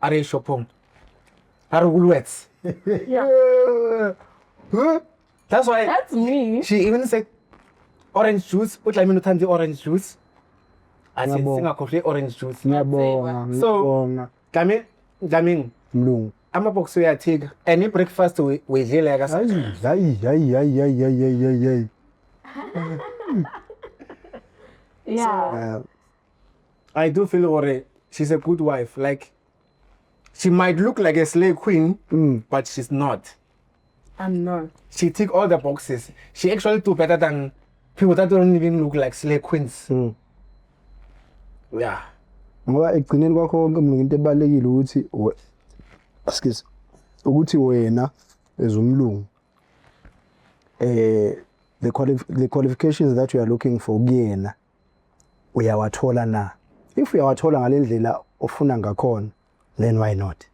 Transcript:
are shopong. Are Woolworths. Yeah. That's why That's me. she even said orange juice. What I mean to orange juice. I said singakhohle orange juice. Ngiyabonga. So, Gaming. Mlungu. Ama-box uyathika. Any breakfast wedlela ka Hayi. Yeah. I do feel worried. She's a good wife. Like, she might look like a slave queen, but she's not. I'm not. She tick all the boxes. She actually do better than people that don't even look like slave queens. Yeah. Ngoba egcineni kwakho konke mlungu into ebalekile ukuthi wena ezumlungu the qualifications that you are looking for kuyena uyawathola na. If uyawathola ngalendlela ofuna ngakhona, then why not?